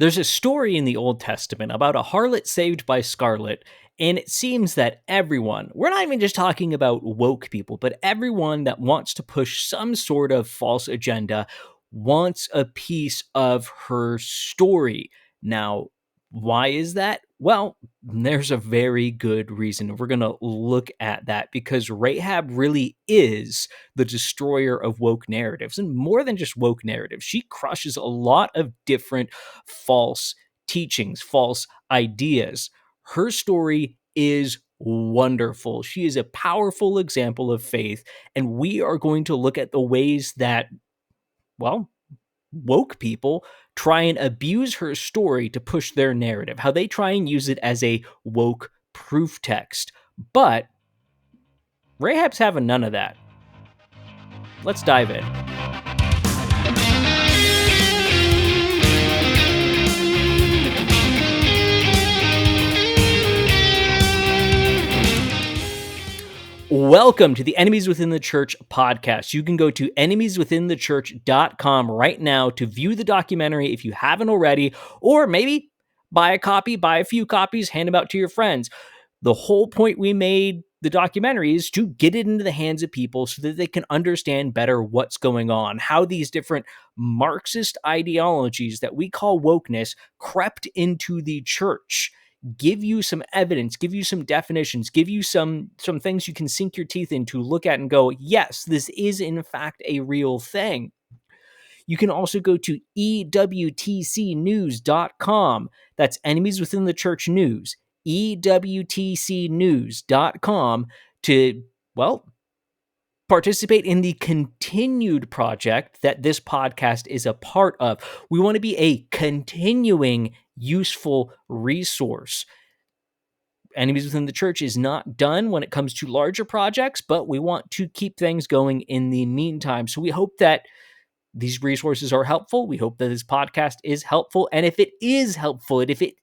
There's a story in the Old Testament about a harlot saved by Scarlet, and it seems that everyone, we're not even just talking about woke people, but everyone that wants to push some sort of false agenda wants a piece of her story. Now, why is that? Well, there's a very good reason. We're going to look at that because Rahab really is the destroyer of woke narratives, and more than just woke narratives. She crushes a lot of different false teachings, false ideas. Her story is wonderful. She is a powerful example of faith, and we are going to look at the ways that, well, woke people try and abuse her story to push their narrative, how they try and use it as a woke proof text. But Rahab's having none of that. Let's dive in. Welcome to the Enemies Within the Church podcast. You can go to enemieswithinthechurch.com right now to view the documentary if you haven't already, or maybe buy a copy, buy a few copies, hand them out to your friends. The whole point we made the documentary is to get it into the hands of people so that they can understand better what's going on, how these different Marxist ideologies that we call wokeness crept into the church. Give you some evidence, give you some definitions, give you some things you can sink your teeth into, look at and go, yes, this is in fact a real thing. You can also go to EWTCnews.com. That's Enemies Within the Church News. EWTCnews.com to, well, participate in the continued project that this podcast is a part of. We want to be a continuing, useful resource. Enemies Within the Church is not done when it comes to larger projects, but we want to keep things going in the meantime. So we hope that these resources are helpful. We hope that this podcast is helpful. And if it is helpful, and if it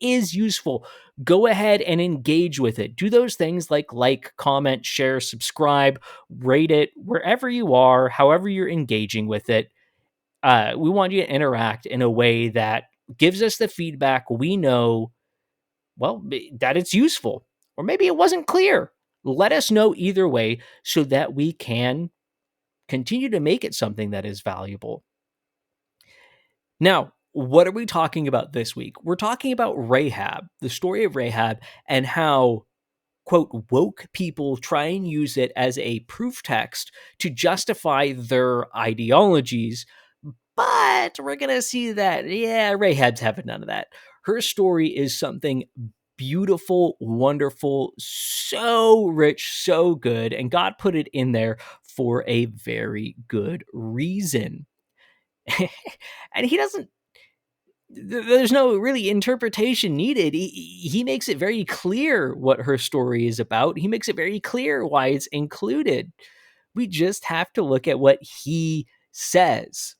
is useful, go ahead and engage with it. Do those things like, comment, share, subscribe, rate it, wherever you are, however you're engaging with it. We want you to interact in a way that gives us the feedback we know, well, that it's useful. Or maybe it wasn't clear. Let us know either way so that we can continue to make it something that is valuable. Now, what are we talking about this week? We're talking about Rahab, the story of Rahab, and how, quote, woke people try and use it as a proof text to justify their ideologies. But we're going to see that, Rahab's having none of that. Her story is something beautiful, wonderful, so rich, so good, and God put it in there for a very good reason. And he doesn't, there's no really interpretation needed. He makes it very clear what her story is about. He makes it very clear why it's included. We just have to look at what he says.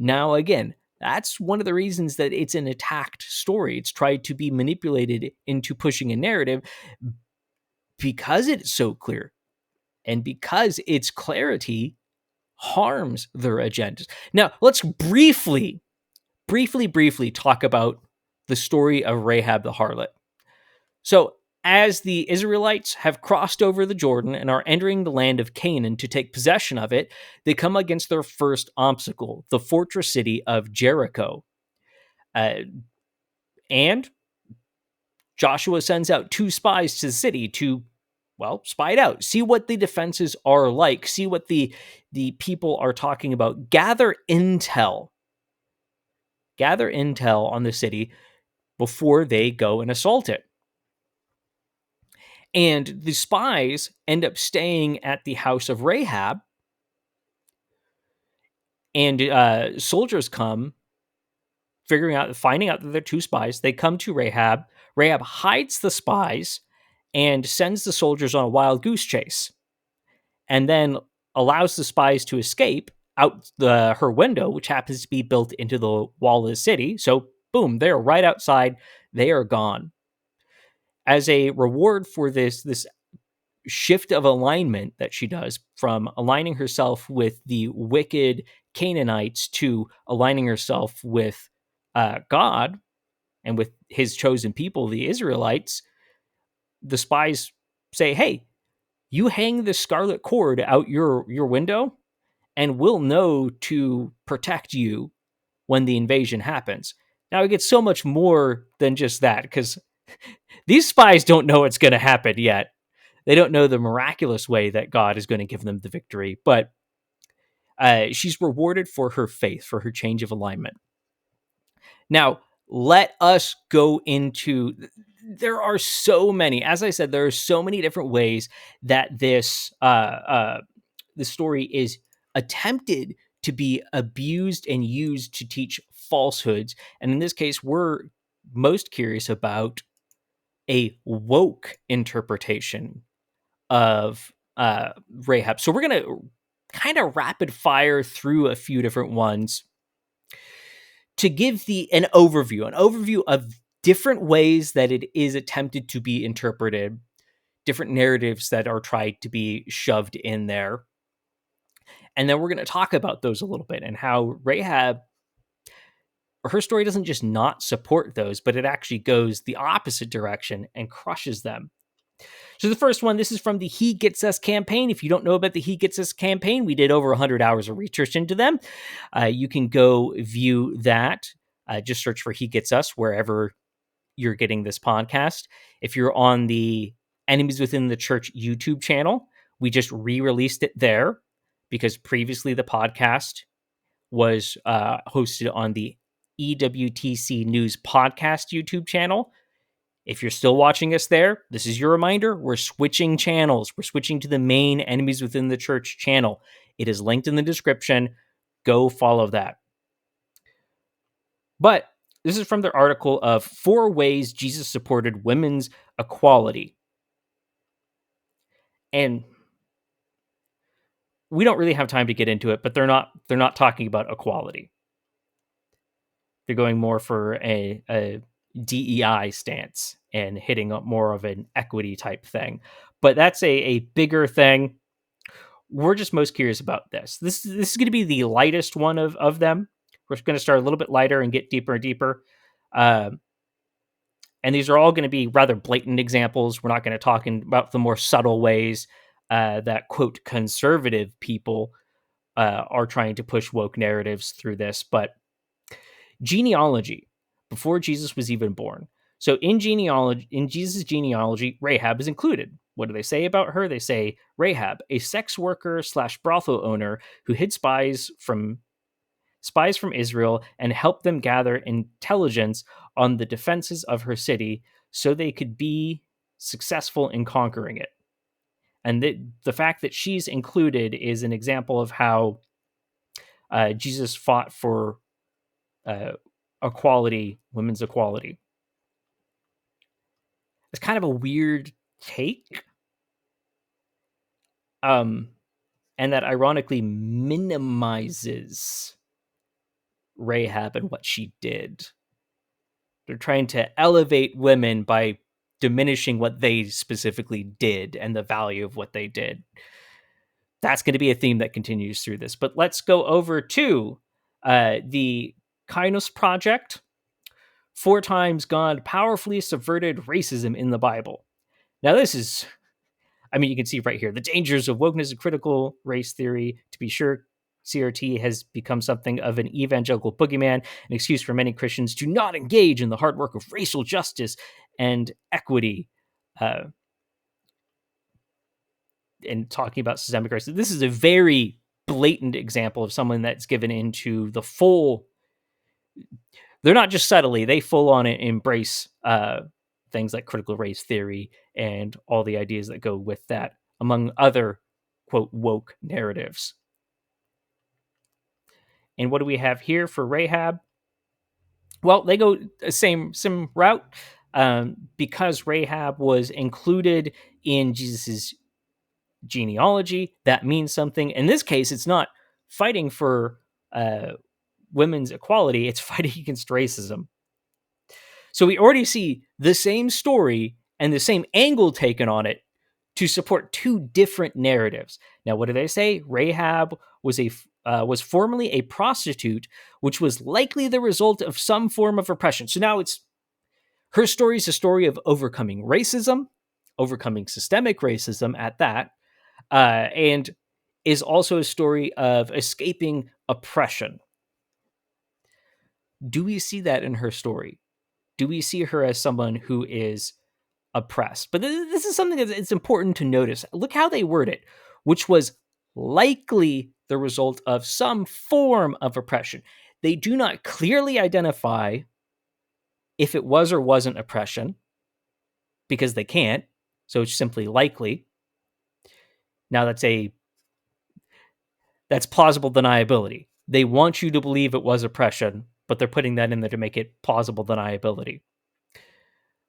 Now, again, that's one of the reasons that it's an attacked story. It's tried to be manipulated into pushing a narrative because it's so clear and because its clarity harms their agendas. Now, let's briefly talk about the story of Rahab the harlot. So, as the Israelites have crossed over the Jordan and are entering the land of Canaan to take possession of it, they come against their first obstacle, the fortress city of Jericho. And Joshua sends out 2 spies to the city to, well, spy it out, see what the defenses are like, see what the people are talking about, gather intel on the city before they go and assault it. And the spies end up staying at the house of Rahab, and soldiers come, finding out that they're 2 spies. They come to Rahab. Rahab hides the spies and sends the soldiers on a wild goose chase, and then allows the spies to escape out her window, which happens to be built into the wall of the city. So, boom, they're right outside. They are gone. As a reward for this shift of alignment that she does from aligning herself with the wicked Canaanites to aligning herself with God and with his chosen people, the Israelites, the spies say, hey, you hang the scarlet cord out your window and we'll know to protect you when the invasion happens. Now it gets so much more than just that, because these spies don't know what's going to happen yet. They don't know the miraculous way that God is going to give them the victory, but she's rewarded for her faith, for her change of alignment. Now, let us go into. There are so many, as I said, there are so many different ways that this story is attempted to be abused and used to teach falsehoods. And in this case, we're most curious about a woke interpretation of Rahab. So we're going to kind of rapid fire through a few different ones to give an overview of different ways that it is attempted to be interpreted, different narratives that are tried to be shoved in there. And then we're going to talk about those a little bit and how Rahab, her story doesn't just not support those, but it actually goes the opposite direction and crushes them. So the first one, this is from the He Gets Us campaign. If you don't know about the He Gets Us campaign, we did over 100 hours of research into them. You can go view that. Just search for He Gets Us wherever you're getting this podcast. If you're on the Enemies Within the Church YouTube channel, we just re-released it there because previously the podcast was hosted on the EWTC News Podcast YouTube channel. If you're still watching us there, this is your reminder. We're switching channels. We're switching to the main Enemies Within the Church channel. It is linked in the description. Go follow that. But this is from their article of 4 ways Jesus supported women's equality. And we don't really have time to get into it, but they're not talking about equality. They're going more for a DEI stance and hitting up more of an equity type thing. But that's a bigger thing. We're just most curious about this. This is going to be the lightest one of them. We're going to start a little bit lighter and get deeper and deeper. And these are all going to be rather blatant examples. We're not going to talk about the more subtle ways that, quote, conservative people are trying to push woke narratives through this. But genealogy, before Jesus was even born. So in Jesus' genealogy, Rahab is included. What do they say about her? They say Rahab, a sex worker / brothel owner who hid spies from Israel and helped them gather intelligence on the defenses of her city so they could be successful in conquering it. And the fact that she's included is an example of how Jesus fought for equality, women's equality. It's kind of a weird take. And that ironically minimizes Rahab and what she did. They're trying to elevate women by diminishing what they specifically did and the value of what they did. That's going to be a theme that continues through this. But let's go over to the Kinos Project. 4 times God powerfully subverted racism in the Bible. Now this is, you can see right here, the dangers of wokeness and critical race theory. To be sure, CRT has become something of an evangelical boogeyman, an excuse for many Christians to not engage in the hard work of racial justice and equity. And talking about systemic racism, this is a very blatant example of someone that's given into the full. They're not just subtly; they full on embrace things like critical race theory and all the ideas that go with that, among other quote woke narratives. And what do we have here for Rahab? Well, they go the same route because Rahab was included in Jesus's genealogy. That means something. In this case, it's not fighting for women's equality; it's fighting against racism. So we already see the same story and the same angle taken on it to support 2 different narratives. Now, what do they say? Rahab was a was formerly a prostitute, which was likely the result of some form of oppression. So now her story is a story of overcoming racism, overcoming systemic racism at that, and is also a story of escaping oppression. Do we see that in her story? Do we see her as someone who is oppressed? But this is something that it's important to notice. Look how they word it, which was likely the result of some form of oppression. They do not clearly identify if it was or wasn't oppression, because they can't. So it's simply likely. Now that's plausible deniability. They want you to believe it was oppression, but they're putting that in there to make it plausible deniability.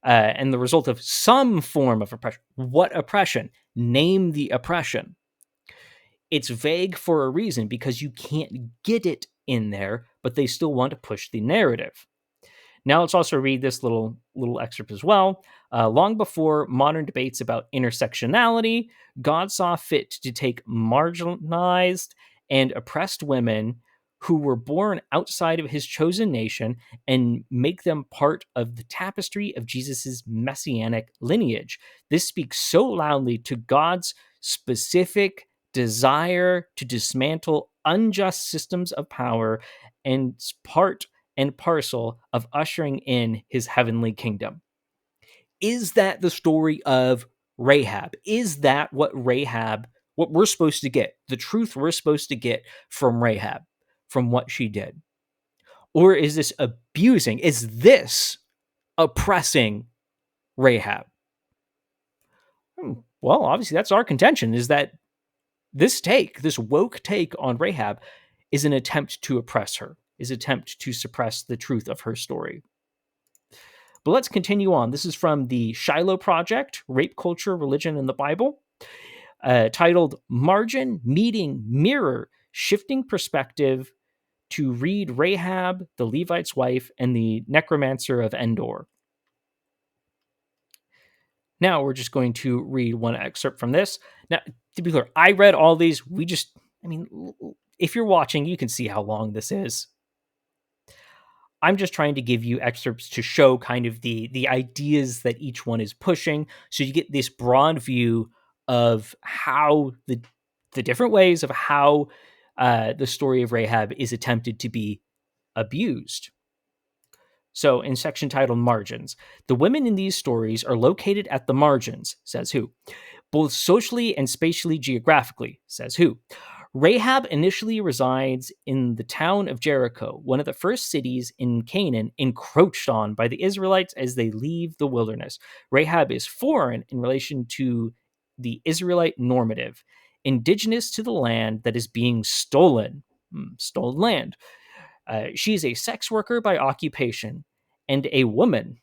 And the result of some form of oppression. What oppression? Name the oppression. It's vague for a reason, because you can't get it in there, but they still want to push the narrative. Now let's also read this little excerpt as well. Long before modern debates about intersectionality, God saw fit to take marginalized and oppressed women who were born outside of his chosen nation and make them part of the tapestry of Jesus's messianic lineage. This speaks so loudly to God's specific desire to dismantle unjust systems of power and part and parcel of ushering in his heavenly kingdom. Is that the story of Rahab? Is that what we're supposed to get, the truth we're supposed to get from Rahab, from what she did? Or is this abusing? Is this oppressing Rahab? Well, obviously that's our contention, is that this woke take on Rahab is an attempt to oppress her, is an attempt to suppress the truth of her story. But let's continue on. This is from the Shiloh Project, Rape Culture, Religion, and the Bible, titled Margin, Meeting, Mirror, Shifting Perspective to Read Rahab, the Levite's Wife, and the Necromancer of Endor. Now we're just going to read one excerpt from this. Now, to be clear, I read all these. If you're watching, you can see how long this is. I'm just trying to give you excerpts to show kind of the ideas that each one is pushing, so you get this broad view of how the different ways of how the story of Rahab is attempted to be abused. So in section titled Margins, the women in these stories are located at the margins, says who? Both socially and spatially geographically, says who? Rahab initially resides in the town of Jericho, one of the first cities in Canaan encroached on by the Israelites as they leave the wilderness. Rahab is foreign in relation to the Israelite normative, indigenous to the land that is being stolen. Stolen land. She is a sex worker by occupation and a woman.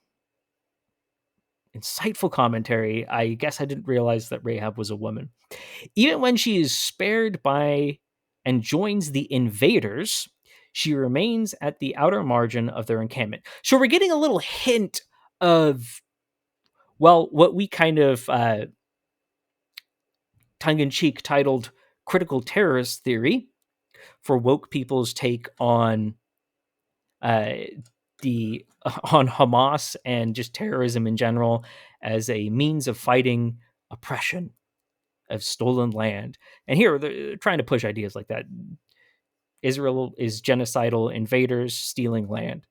Insightful commentary. I guess I didn't realize that Rahab was a woman. Even when she is spared by and joins the invaders, she remains at the outer margin of their encampment. So we're getting a little hint of, well, what we kind of tongue-in-cheek titled critical terrorist theory for woke people's take on on Hamas and just terrorism in general as a means of fighting oppression of stolen land. And here they're trying to push ideas like that. Israel is genocidal invaders stealing land.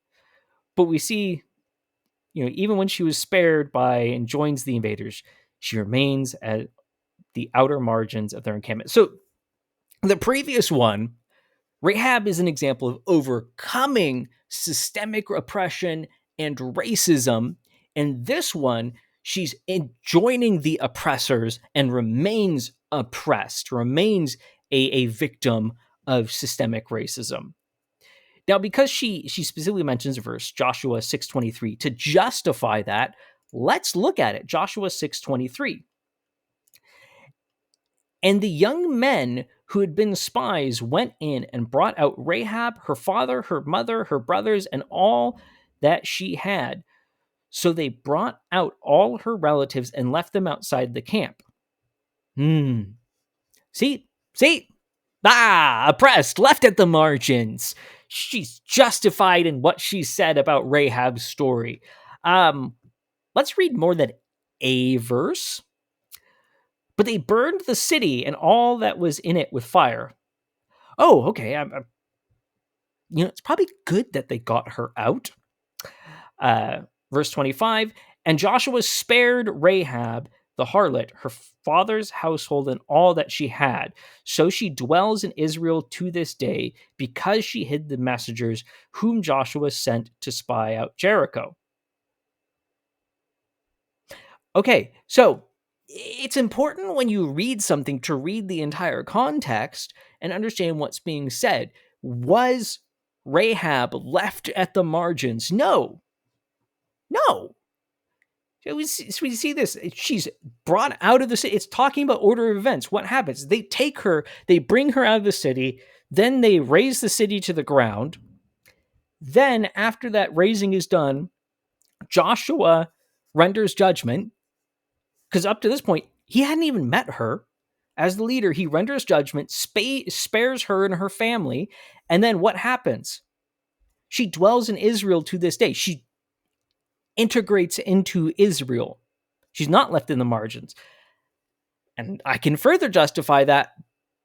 But we see, even when she was spared by and joins the invaders, she remains at the outer margins of their encampment. So the previous one, Rahab, is an example of overcoming systemic oppression and racism. And this one, she's joining the oppressors and remains oppressed, remains a victim of systemic racism. Now, because she specifically mentions a verse, Joshua 6:23, to justify that, let's look at it. Joshua 6:23. And the young men who had been spies went in and brought out Rahab, her father, her mother, her brothers, and all that she had. So they brought out all her relatives and left them outside the camp. See? Oppressed, left at the margins. She's justified in what she said about Rahab's story. Let's read more than a verse. But they burned the city and all that was in it with fire. Oh, okay. It's probably good that they got her out. Verse 25, and Joshua spared Rahab, the harlot, her father's household, and all that she had. So she dwells in Israel to this day, because she hid the messengers whom Joshua sent to spy out Jericho. Okay, so it's important when you read something to read the entire context and understand what's being said. Was Rahab left at the margins? No. We see this. She's brought out of the city. It's talking about order of events. What happens? They take her, they bring her out of the city, then they raise the city to the ground. Then, after that raising is done, Joshua renders judgment, because up to this point, he hadn't even met her. As the leader, he renders judgment, spares her and her family, and then what happens? She dwells in Israel to this day. She integrates into Israel. She's not left in the margins. And I can further justify that,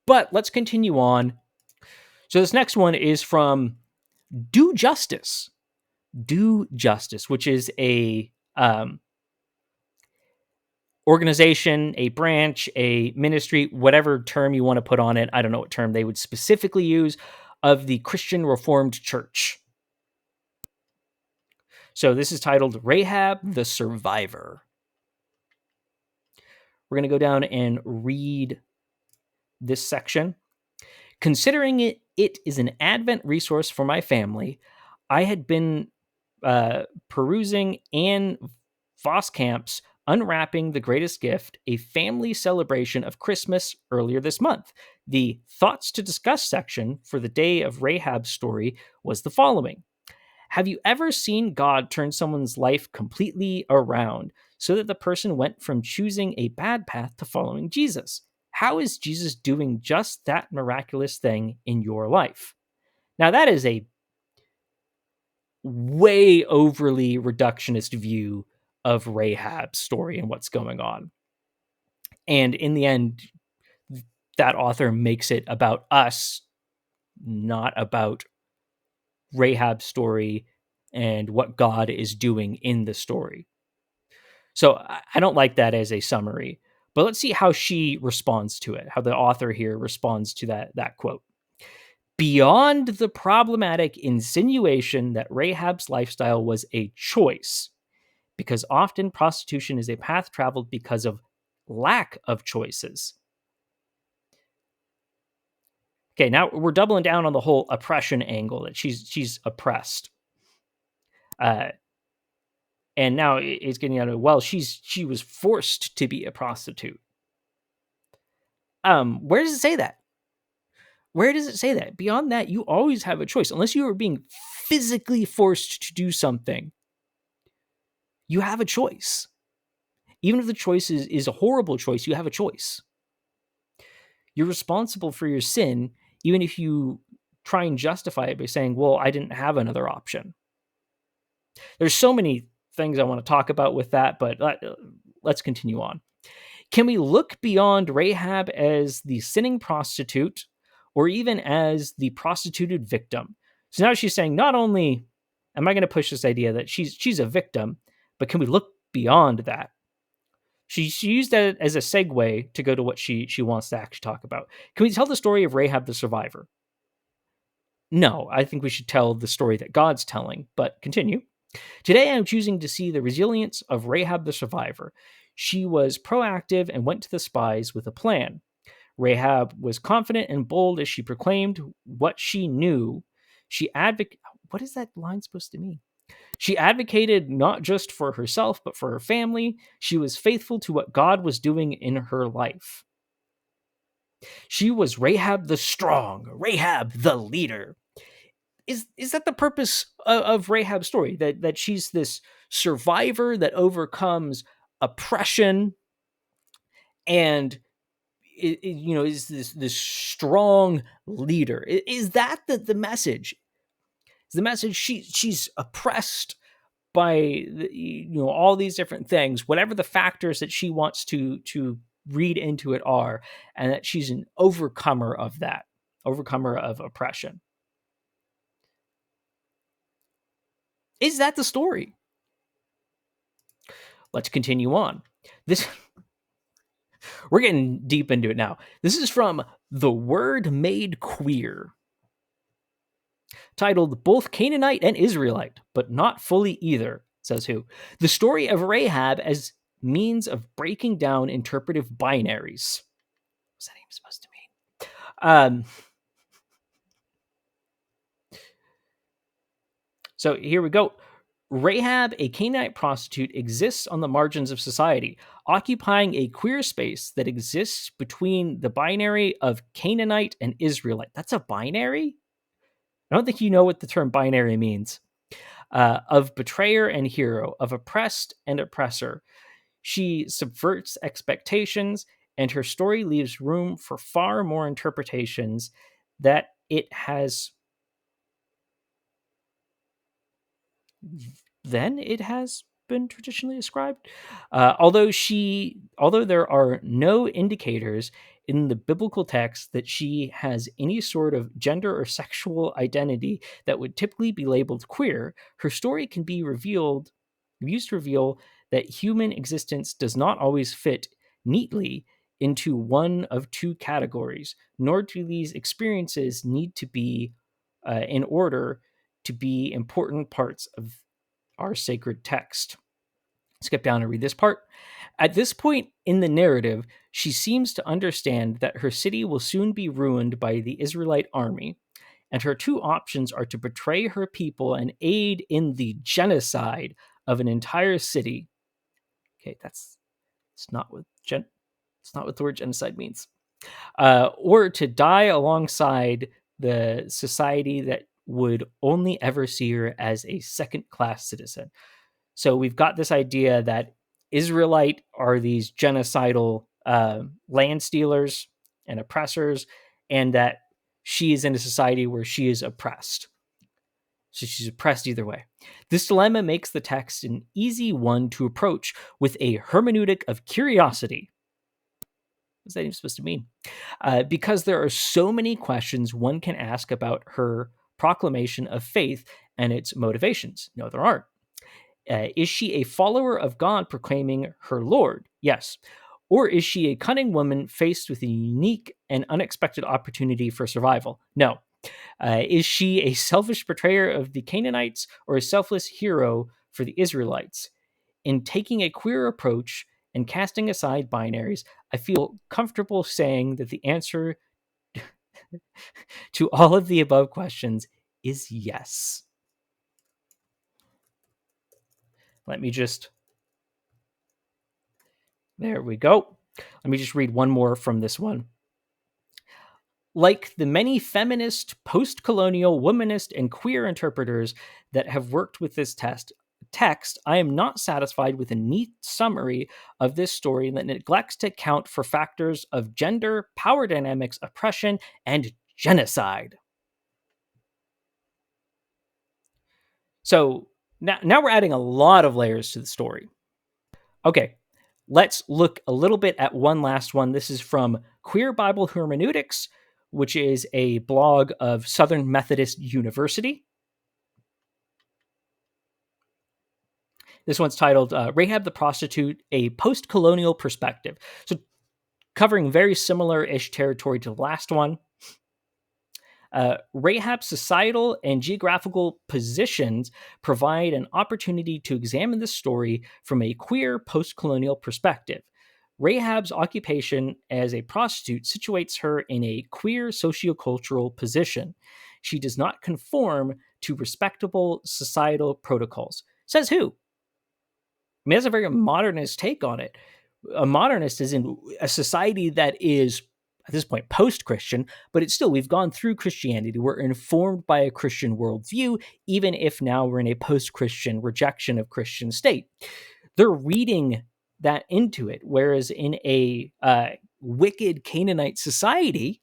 but let's continue on. So this next one is from Do Justice. Do Justice, which is a organization, a branch, a ministry, whatever term you want to put on it. I don't know what term they would specifically use, of the Christian Reformed Church. So this is titled Rahab the Survivor. We're going to go down and read this section. Considering it is an Advent resource for my family, I had been perusing Anne Voskamp's Unwrapping the Greatest Gift, a family celebration of Christmas, earlier this month. The Thoughts to Discuss section for the day of Rahab's story was the following. Have you ever seen God turn someone's life completely around so that the person went from choosing a bad path to following Jesus? How is Jesus doing just that miraculous thing in your life? Now, that is a way overly reductionist view of Rahab's story and what's going on. And in the end, that author makes it about us, not about Rahab's story and what God is doing in the story. So I don't like that as a summary, but let's see how she responds to it, how the author here responds to that quote. Beyond the problematic insinuation that Rahab's lifestyle was a choice, because often prostitution is a path traveled because of lack of choices. Okay, now we're doubling down on the whole oppression angle, that she's oppressed. And now it's getting out of, well, she was forced to be a prostitute. Where does it say that? Where does it say that? Beyond that, you always have a choice. Unless you are being physically forced to do something, you have a choice. Even if the choice is a horrible choice, you have a choice. You're responsible for your sin, even if you try and justify it by saying, well, I didn't have another option. There's so many things I want to talk about with that, but let's continue on. Can we look beyond Rahab as the sinning prostitute, or even as the prostituted victim? So now she's saying, not only am I going to push this idea that she's a victim, but can we look beyond that? She used that as a segue to go to what she wants to actually talk about. Can we tell the story of Rahab the survivor? No, I think we should tell the story that God's telling, but continue. Today I'm choosing to see the resilience of Rahab the survivor. She was proactive and went to the spies with a plan. Rahab was confident and bold as she proclaimed what she knew. What is that line supposed to mean? She advocated not just for herself, but for her family. She was faithful to what God was doing in her life. She was Rahab the strong, Rahab the leader. Is that the purpose of Rahab's story? That she's this survivor that overcomes oppression and is this strong leader. Is that the message? Is the message she's oppressed by all these different things, whatever the factors that she wants to read into it are, and that she's an overcomer of that, overcomer of oppression. Is that the story? Let's continue on. We're getting deep into it now. This is from The Word Made Queer, titled Both Canaanite and Israelite, but Not Fully Either, says who? The story of Rahab as means of breaking down interpretive binaries. What's that even supposed to mean? So here we go. Rahab, a Canaanite prostitute, exists on the margins of society, occupying a queer space that exists between the binary of Canaanite and Israelite. That's a binary? I don't think you know what the term binary means. Of betrayer and hero, of oppressed and oppressor. She subverts expectations, and her story leaves room for far more interpretations than it has been traditionally ascribed. Although there are no indicators in the biblical text that she has any sort of gender or sexual identity that would typically be labeled queer, her story can be used to reveal that human existence does not always fit neatly into one of two categories, nor do these experiences need to be in order to be important parts of our sacred text. Skip down and read this part. At this point in the narrative, she seems to understand that her city will soon be ruined by the Israelite army, and her two options are to betray her people and aid in the genocide of an entire city. Okay, it's not what the word genocide means. Or to die alongside the society that would only ever see her as a second-class citizen. So we've got this idea that Israelite are these genocidal land stealers and oppressors, and that she is in a society where she is oppressed. So she's oppressed either way. This dilemma makes the text an easy one to approach with a hermeneutic of curiosity. What's that even supposed to mean? Because there are so many questions one can ask about her proclamation of faith and its motivations. No, there aren't. Is she a follower of God proclaiming her Lord? Yes. Or is she a cunning woman faced with a unique and unexpected opportunity for survival? No. Is she a selfish betrayer of the Canaanites or a selfless hero for the Israelites? In taking a queer approach and casting aside binaries, I feel comfortable saying that the answer to all of the above questions is yes. There we go. Let me just read one more from this one. Like the many feminist, post-colonial, womanist, and queer interpreters that have worked with this text, I am not satisfied with a neat summary of this story that neglects to account for factors of gender, power dynamics, oppression, and genocide. So now we're adding a lot of layers to the story. Okay, let's look a little bit at one last one. This is from Queer Bible Hermeneutics, which is a blog of Southern Methodist University. This one's titled Rahab the Prostitute, A Post-Colonial Perspective. So covering very similar-ish territory to the last one. Rahab's societal and geographical positions provide an opportunity to examine this story from a queer post-colonial perspective. Rahab's occupation as a prostitute situates her in a queer sociocultural position. She does not conform to respectable societal protocols. Says who? I mean, that's a very modernist take on it. A modernist is in a society that is, at this point, post-Christian, but it's still, we've gone through Christianity. We're informed by a Christian worldview, even if now we're in a post-Christian rejection of Christian state. They're reading that into it, whereas in a wicked Canaanite society,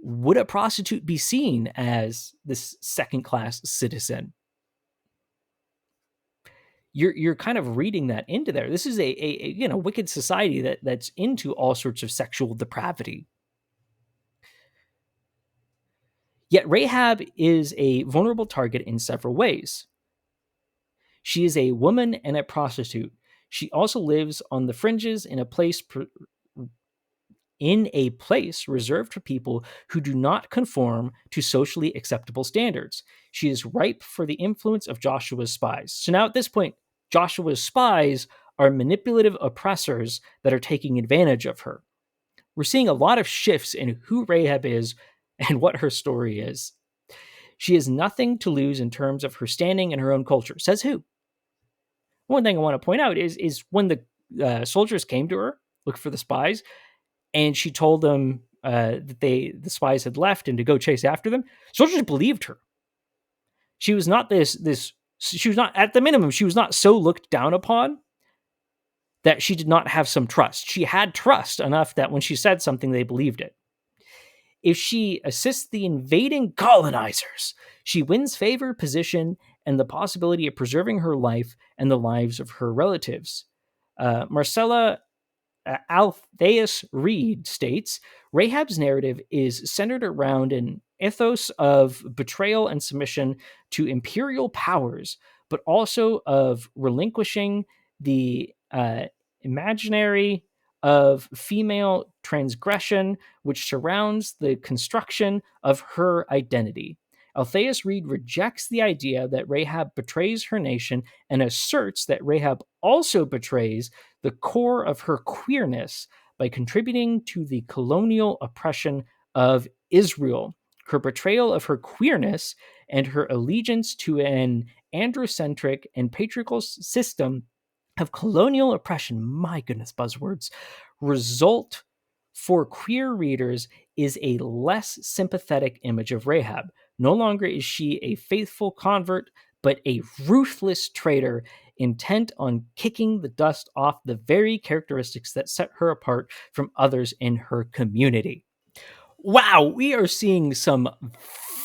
would a prostitute be seen as this second-class citizen? You're kind of reading that into there. This is a wicked society that's into all sorts of sexual depravity. Yet Rahab is a vulnerable target in several ways. She is a woman and a prostitute. She also lives on the fringes in a place reserved for people who do not conform to socially acceptable standards. She is ripe for the influence of Joshua's spies. So now at this point, Joshua's spies are manipulative oppressors that are taking advantage of her. We're seeing a lot of shifts in who Rahab is and what her story is. She has nothing to lose in terms of her standing in her own culture. Says who? One thing I want to point out is when the soldiers came to her, looking for the spies, and she told them that the spies had left and to go chase after them, soldiers believed her. She was not she was not, at the minimum, she was not so looked down upon that she did not have some trust. She had trust enough that when she said something, they believed it. If she assists the invading colonizers, she wins favor, position, and the possibility of preserving her life and the lives of her relatives. Marcella Altheus Reed states, Rahab's narrative is centered around an ethos of betrayal and submission to imperial powers, but also of relinquishing the imaginary of female transgression, which surrounds the construction of her identity. Altheus Reed rejects the idea that Rahab betrays her nation and asserts that Rahab also betrays the core of her queerness by contributing to the colonial oppression of Israel. Her betrayal of her queerness and her allegiance to an androcentric and patriarchal system of colonial oppression, my goodness, buzzwords, result for queer readers is a less sympathetic image of Rahab. No longer is she a faithful convert, but a ruthless traitor intent on kicking the dust off the very characteristics that set her apart from others in her community. Wow, we are seeing some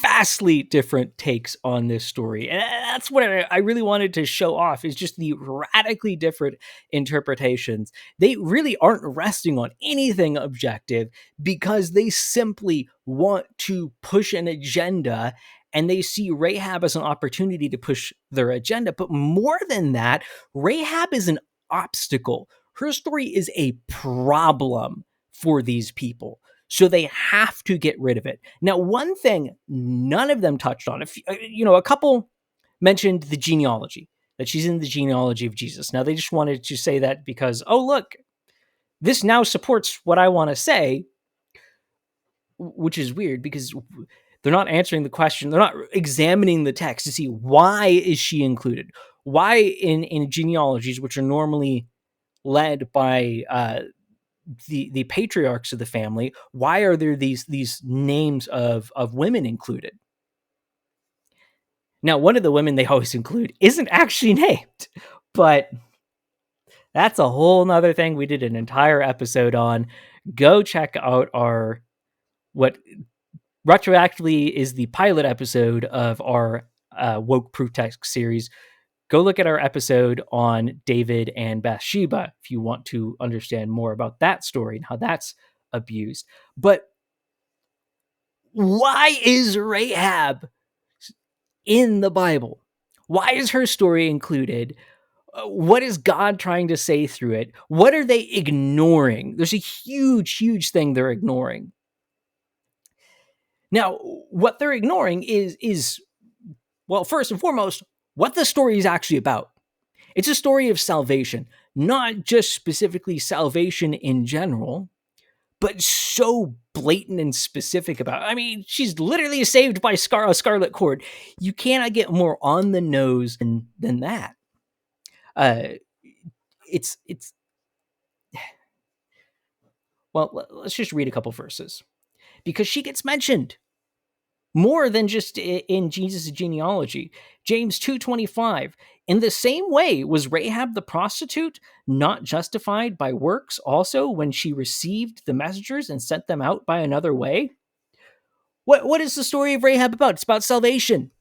vastly different takes on this story. And that's what I really wanted to show off, is just the radically different interpretations. They really aren't resting on anything objective because they simply want to push an agenda, and they see Rahab as an opportunity to push their agenda. But more than that, Rahab is an obstacle. Her story is a problem for these people. So they have to get rid of it. Now, one thing none of them touched on, a couple mentioned the genealogy, that she's in the genealogy of Jesus. Now, they just wanted to say that because, oh, look, this now supports what I want to say, which is weird because they're not answering the question. They're not examining the text to see why is she included. Why in genealogies, which are normally led by the patriarchs of the family, why are there these names of women included? Now, one of the women they always include isn't actually named, but that's a whole nother thing we did an entire episode on. Go check out what retroactively is the pilot episode of our Woke Proof Text series. Go look at our episode on David and Bathsheba if you want to understand more about that story and how that's abused. But why is Rahab in the Bible? Why is her story included? What is God trying to say through it? What are they ignoring? There's a huge, huge thing they're ignoring. Now, what they're ignoring is well, first and foremost, what the story is actually about. It's a story of salvation, not just specifically salvation in general, but so blatant and specific about it. I mean, she's literally saved by a scarlet cord. You cannot get more on the nose than that. It's well, let's just read a couple verses because she gets mentioned more than just in Jesus' genealogy. James 2:25. In the same way was Rahab the prostitute not justified by works also when she received the messengers and sent them out by another way? What is the story of Rahab about? It's about salvation.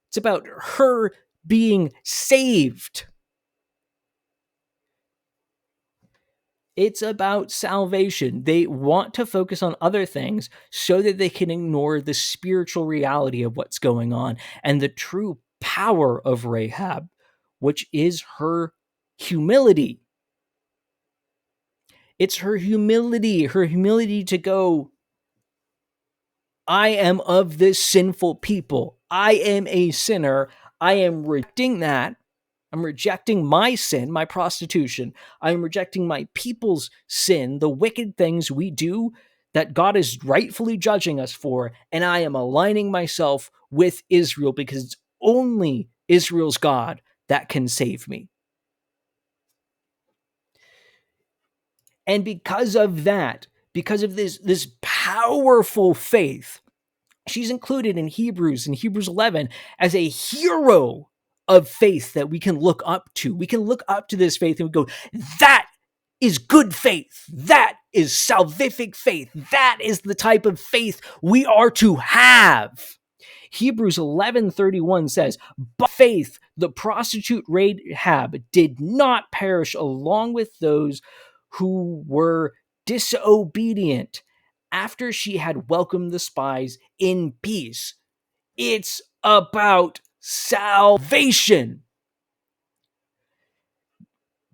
It's about her being saved. It's about salvation. They want to focus on other things so that they can ignore the spiritual reality of what's going on and the true power of Rahab, which is her humility. It's her humility to go, I am of this sinful people. I am a sinner. I am rejecting that. I'm rejecting my sin, my prostitution. I'm rejecting my people's sin, the wicked things we do that God is rightfully judging us for. And I am aligning myself with Israel because it's only Israel's God that can save me. And because of that, because of this powerful faith, she's included in Hebrews 11 as a hero of faith that we can look up to. We can look up to this faith and we go, that is good faith. That is salvific faith. That is the type of faith we are to have. Hebrews 11:31 says, by faith, the prostitute Rahab did not perish along with those who were disobedient after she had welcomed the spies in peace. It's about salvation.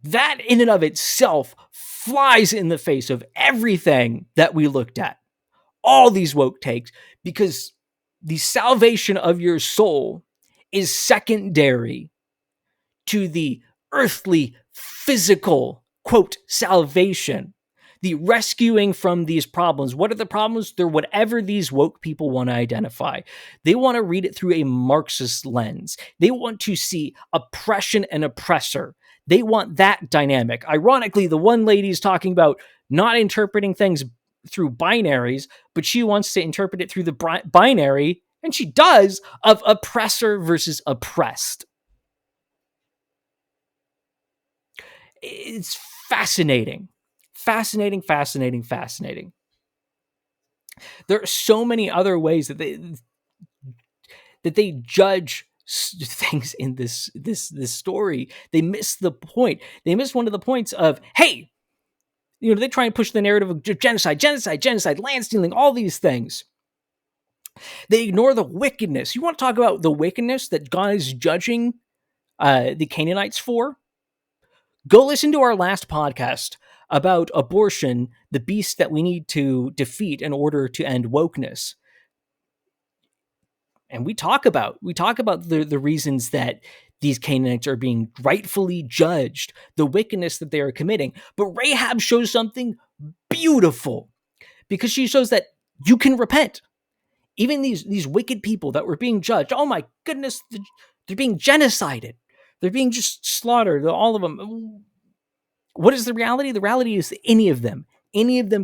That in and of itself flies in the face of everything that we looked at. All these woke takes, because the salvation of your soul is secondary to the earthly, physical, quote, salvation. The rescuing from these problems. What are the problems? They're whatever these woke people want to identify. They want to read it through a Marxist lens. They want to see oppression and oppressor. They want that dynamic. Ironically, the one lady is talking about not interpreting things through binaries, but she wants to interpret it through the binary, and she does, of oppressor versus oppressed. It's fascinating. Fascinating. There are so many other ways that they judge things in this story. They miss the point. They miss one of the points of, hey, they try and push the narrative of genocide, land stealing, all these things. They ignore the wickedness. You want to talk about the wickedness that God is judging the Canaanites for? Go listen to our last podcast about abortion, the beast that we need to defeat in order to end wokeness. And we talk about the reasons that these Canaanites are being rightfully judged, the wickedness that they are committing. But Rahab shows something beautiful, because she shows that you can repent. Even these wicked people that were being judged, oh my goodness, they're being genocided. They're being just slaughtered, all of them. What is the reality? The reality is that any of them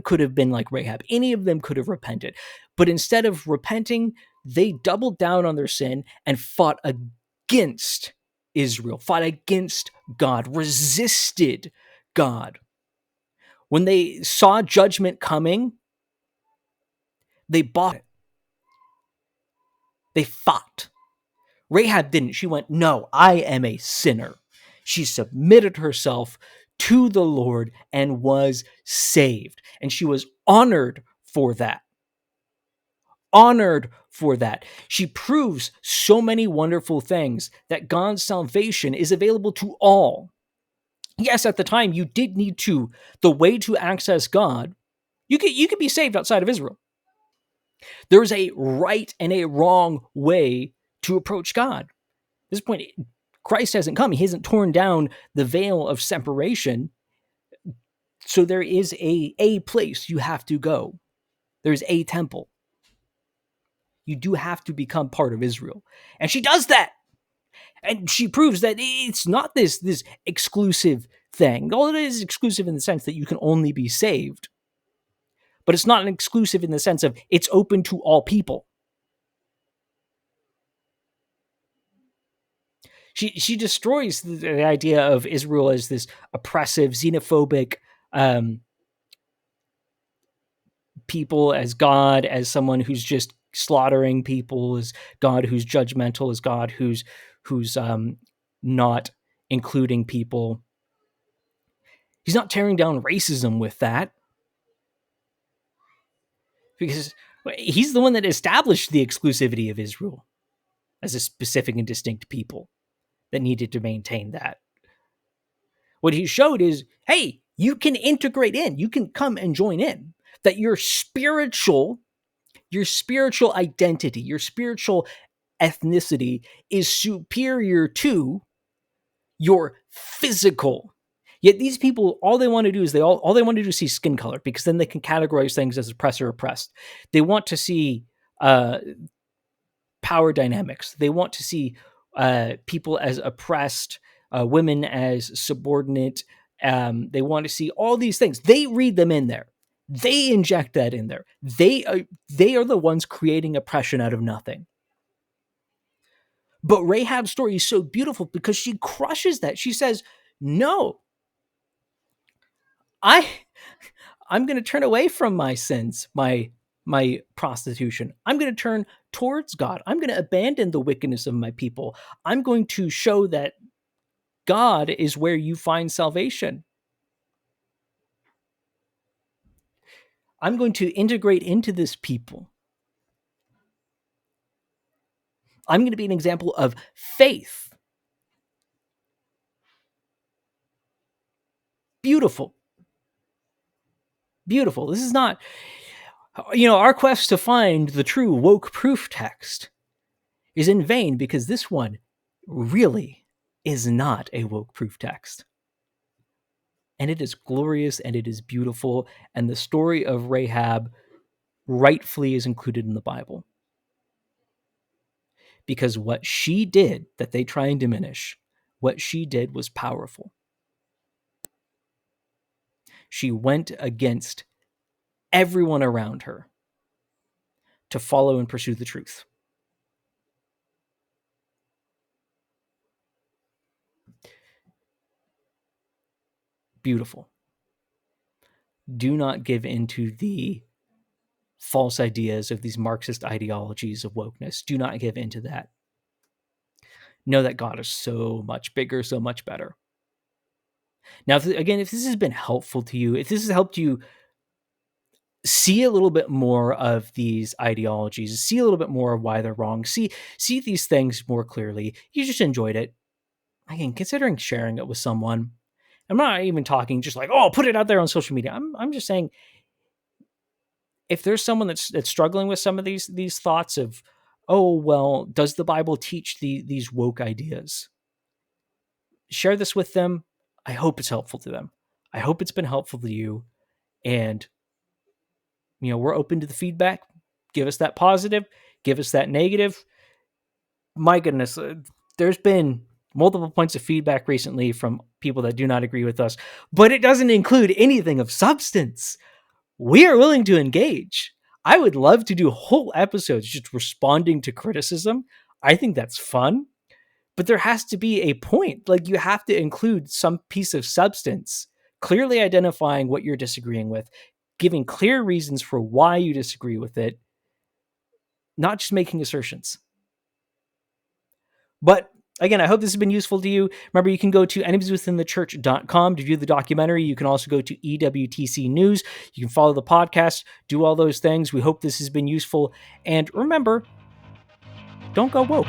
could have been like Rahab. Any of them could have repented. But instead of repenting, they doubled down on their sin and fought against Israel, fought against God, resisted God. When they saw judgment coming, they bought it. They fought. Rahab didn't. She went, no, I am a sinner. She submitted herself to the Lord and was saved. And she was honored for that. Honored for that. She proves so many wonderful things, that God's salvation is available to all. Yes, at the time, you did need to, the way to access God, you could be saved outside of Israel. There's a right and a wrong way to approach God. At this point, Christ hasn't come. He hasn't torn down the veil of separation. So there is a place you have to go. There's a temple. You do have to become part of Israel. And she does that. And she proves that it's not this exclusive thing. Although it is exclusive in the sense that you can only be saved. But it's not an exclusive in the sense of it's open to all people. She destroys the idea of Israel as this oppressive, xenophobic people, as God, as someone who's just slaughtering people, as God who's judgmental, as God who's not including people. He's not tearing down racism with that, because he's the one that established the exclusivity of Israel as a specific and distinct people that needed to maintain that. What he showed is, hey, you can integrate in, you can come and join in, that your spiritual identity, your spiritual ethnicity is superior to your physical. Yet these people, all they want to do is all they want to do is see skin color, because then they can categorize things as oppressor oppressed. They want to see power dynamics. They want to see people as oppressed, women as subordinate. They want to see all these things. They read them in there. They inject that in there. They are the ones creating oppression out of nothing. But Rahab's story is so beautiful because she crushes that. She says, no, I'm going to turn away from my sins, my prostitution. I'm going to turn towards God. I'm going to abandon the wickedness of my people. I'm going to show that God is where you find salvation. I'm going to integrate into this people. I'm going to be an example of faith. Beautiful. Beautiful. This is not, our quest to find the true woke proof text is in vain, because this one really is not a woke proof text. And it is glorious and it is beautiful. And the story of Rahab rightfully is included in the Bible. Because what she did that they try and diminish, what she did was powerful. She went against everyone around her to follow and pursue the truth. Beautiful. Do not give into the false ideas of these Marxist ideologies of wokeness. Do not give into that. Know that God is so much bigger, so much better. Now, if this has been helpful to you, if this has helped you see a little bit more of these ideologies, see a little bit more of why they're wrong, see these things more clearly, you just enjoyed it, again, considering sharing it with someone. I'm not even talking just like, oh, put it out there on social media. I'm just saying, if there's someone that's struggling with some of these thoughts of, oh, well, does the Bible teach these woke ideas? Share this with them. I hope it's helpful to them. I hope it's been helpful to you. And, we're open to the feedback. Give us that positive. Give us that negative. My goodness, there's been multiple points of feedback recently from people that do not agree with us, but it doesn't include anything of substance. We are willing to engage. I would love to do whole episodes just responding to criticism. I think that's fun. But there has to be a point. Like, you have to include some piece of substance, clearly identifying what you're disagreeing with, giving clear reasons for why you disagree with it, not just making assertions. But again, I hope this has been useful to you. Remember, you can go to enemieswithinthechurch.com to view the documentary. You can also go to EWTC News. You can follow the podcast, do all those things. We hope this has been useful. And remember, don't go woke.